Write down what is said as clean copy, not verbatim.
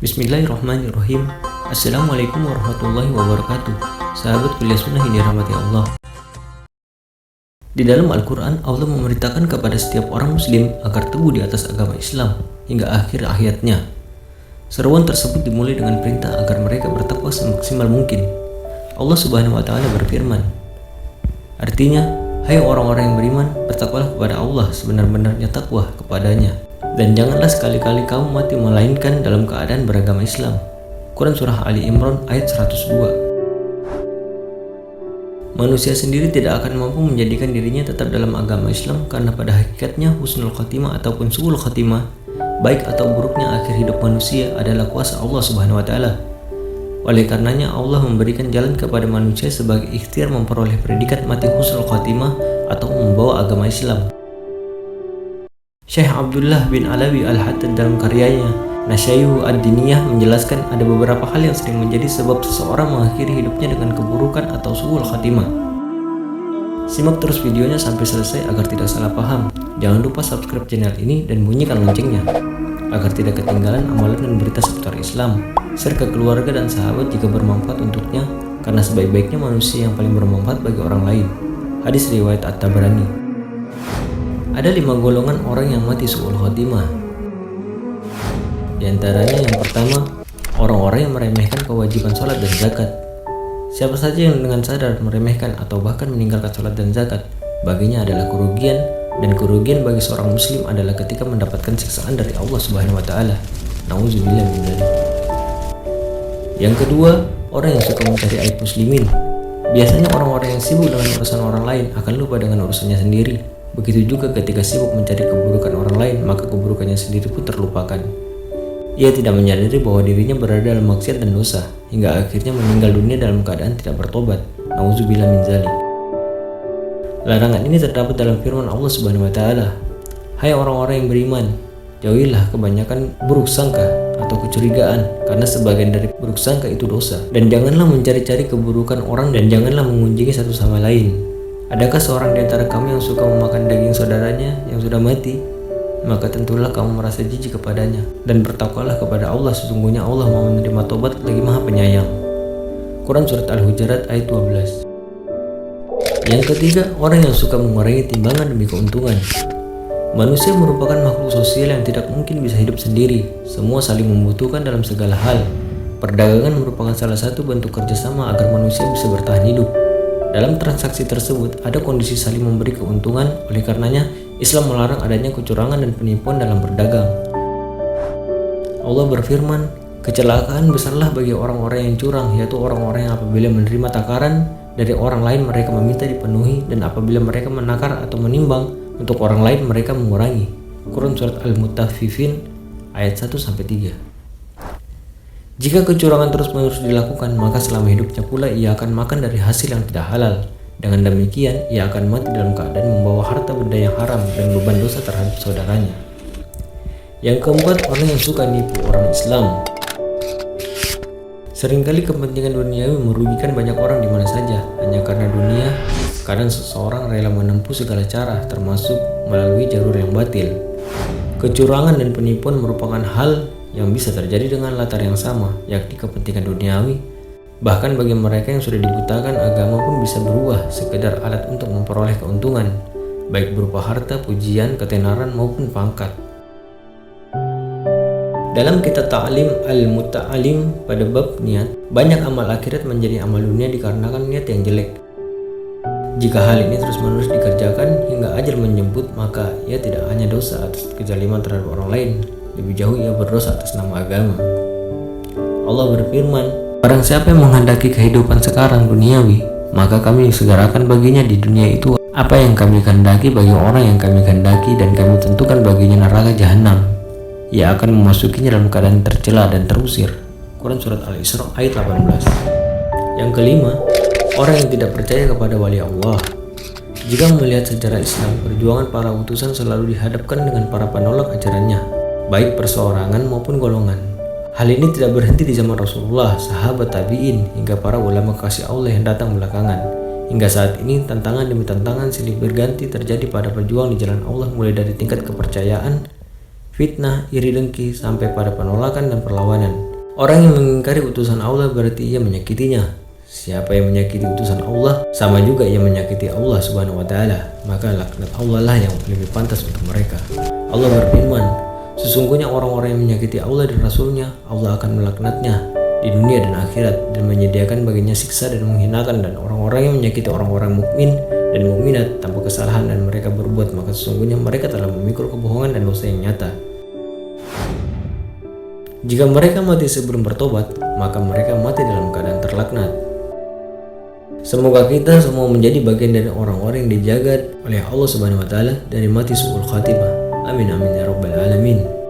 Bismillahirrahmanirrahim. Assalamualaikum warahmatullahi wabarakatuh. Sahabat kuliah sunnah yang dirahmati Allah. Di dalam Al-Quran, Allah memerintahkan kepada setiap orang muslim agar teguh di atas agama Islam hingga akhir ayatnya. Seruan tersebut dimulai dengan perintah agar mereka bertakwa semaksimal mungkin. Allah Subhanahu wa Ta'ala berfirman, artinya, hai orang-orang yang beriman, bertakwalah kepada Allah sebenar-benarnya takwa kepadanya, dan janganlah sekali-kali kamu mati melainkan dalam keadaan beragama Islam. Quran Surah Ali Imran ayat 102. Manusia sendiri tidak akan mampu menjadikan dirinya tetap dalam agama Islam karena pada hakikatnya husnul khatimah ataupun su'ul khatimah, baik atau buruknya akhir hidup manusia adalah kuasa Allah Subhanahu wa Ta'ala. Oleh karenanya Allah memberikan jalan kepada manusia sebagai ikhtiar memperoleh predikat mati husnul khatimah atau membawa agama Islam. Syekh Abdullah bin Alawi Al-Haddad dalam karyanya Nasyayuhu Ad-Diniyah menjelaskan ada beberapa hal yang sering menjadi sebab seseorang mengakhiri hidupnya dengan keburukan atau su'ul khatimah. Simak terus videonya sampai selesai agar tidak salah paham. Jangan lupa subscribe channel ini dan bunyikan loncengnya agar tidak ketinggalan amalan dan berita seputar Islam. Share ke keluarga dan sahabat jika bermanfaat untuknya, karena sebaik-baiknya manusia yang paling bermanfaat bagi orang lain. Hadis riwayat At-Tabrani. Ada 5 golongan orang yang mati su'ul khatimah. Di antaranya yang pertama, orang-orang yang meremehkan kewajiban sholat dan zakat. Siapa saja yang dengan sadar meremehkan atau bahkan meninggalkan sholat dan zakat, baginya adalah kerugian, dan kerugian bagi seorang muslim adalah ketika mendapatkan siksaan dari Allah Subhanahu wa Ta'ala. Nauzubillah min dzalik. Yang kedua, orang yang suka mencari aib muslimin. Biasanya orang-orang yang sibuk dengan urusan orang lain akan lupa dengan urusannya sendiri. Begitu juga ketika sibuk mencari keburukan orang lain, maka keburukannya sendiri pun terlupakan. Ia tidak menyadari bahwa dirinya berada dalam maksiat dan dosa, hingga akhirnya meninggal dunia dalam keadaan tidak bertobat. Nauzubillah min dzalik. Larangan ini terdapat dalam firman Allah Subhanahu wa Ta'ala, hai orang-orang yang beriman, jauhilah kebanyakan buruk sangka atau kecurigaan, karena sebagian dari buruk sangka itu dosa. Dan janganlah mencari-cari keburukan orang, dan janganlah mengunjungi satu sama lain. Adakah seorang di antara kamu yang suka memakan daging saudaranya yang sudah mati? Maka tentulah kamu merasa jijik kepadanya. Dan bertakwalah kepada Allah, sesungguhnya Allah mau menerima tobat lagi maha penyayang. Quran Surat Al-Hujurat ayat 12. Yang ketiga, orang yang suka mengurangi timbangan demi keuntungan. Manusia merupakan makhluk sosial yang tidak mungkin bisa hidup sendiri. Semua saling membutuhkan dalam segala hal. Perdagangan merupakan salah satu bentuk kerjasama agar manusia bisa bertahan hidup. Dalam transaksi tersebut ada kondisi saling memberi keuntungan. Oleh karenanya Islam melarang adanya kecurangan dan penipuan dalam berdagang. Allah berfirman, kecelakaan besarlah bagi orang-orang yang curang, yaitu orang-orang yang apabila menerima takaran dari orang lain mereka meminta dipenuhi, dan apabila mereka menakar atau menimbang untuk orang lain mereka mengurangi. Quran Surat Al-Mutaffifin ayat 1-3. Jika kecurangan terus-menerus dilakukan, maka selama hidupnya pula ia akan makan dari hasil yang tidak halal. Dengan demikian, ia akan mati dalam keadaan membawa harta benda yang haram dan beban dosa terhadap saudaranya. Yang keempat, orang yang suka nipu orang Islam. Seringkali kepentingan duniawi merugikan banyak orang di mana saja, hanya karena dunia. Kadang seseorang rela menempuh segala cara, termasuk melalui jalur yang batil. Kecurangan dan penipuan merupakan hal yang bisa terjadi dengan latar yang sama, yakni kepentingan duniawi. Bahkan bagi mereka yang sudah dibutakan, agama pun bisa berubah sekedar alat untuk memperoleh keuntungan, baik berupa harta, pujian, ketenaran maupun pangkat. Dalam kitab Ta'lim Al-Muta'alim pada bab niat, banyak amal akhirat menjadi amal dunia dikarenakan niat yang jelek. Jika hal ini terus-menerus dikerjakan hingga ajal menjemput, maka ia tidak hanya dosa atas kezaliman terhadap orang lain, lebih jauh ia berdosa atas nama agama. Allah berfirman, barang siapa yang menghendaki kehidupan sekarang duniawi, maka kami segerakan baginya di dunia itu apa yang kami kehendaki bagi orang yang kami kehendaki, dan kami tentukan baginya neraka jahanam. Ia akan memasukinya dalam keadaan tercela dan terusir. Quran Surat Al-Isra ayat 18. Yang kelima, orang yang tidak percaya kepada wali Allah. Jika melihat sejarah Islam, perjuangan para utusan selalu dihadapkan dengan para penolak ajarannya, baik perseorangan maupun golongan. Hal ini tidak berhenti di zaman Rasulullah, sahabat tabi'in, hingga para ulama kasih Allah yang datang belakangan. Hingga saat ini, tantangan demi tantangan silih berganti terjadi pada pejuang di jalan Allah, mulai dari tingkat kepercayaan, fitnah, iri dengki, sampai pada penolakan dan perlawanan. Orang yang mengingkari utusan Allah berarti ia menyakitinya. Siapa yang menyakiti utusan Allah, sama juga ia menyakiti Allah Subhanahu wa Ta'ala. Maka laknat Allah lah yang lebih pantas untuk mereka. Allah berfirman, sesungguhnya orang-orang yang menyakiti Allah dan Rasulnya, Allah akan melaknatnya di dunia dan akhirat, dan menyediakan baginya siksa dan menghinakan. Dan orang-orang yang menyakiti orang-orang mukmin dan mukminat tanpa kesalahan dan mereka berbuat, maka sesungguhnya mereka telah memikul kebohongan dan dosa yang nyata. Jika mereka mati sebelum bertobat, maka mereka mati dalam keadaan terlaknat. Semoga kita semua menjadi bagian dari orang-orang yang dijaga oleh Allah Subhanahu wa Ta'ala dari mati su'ul khatimah. Amin amin ya rabbal alamin.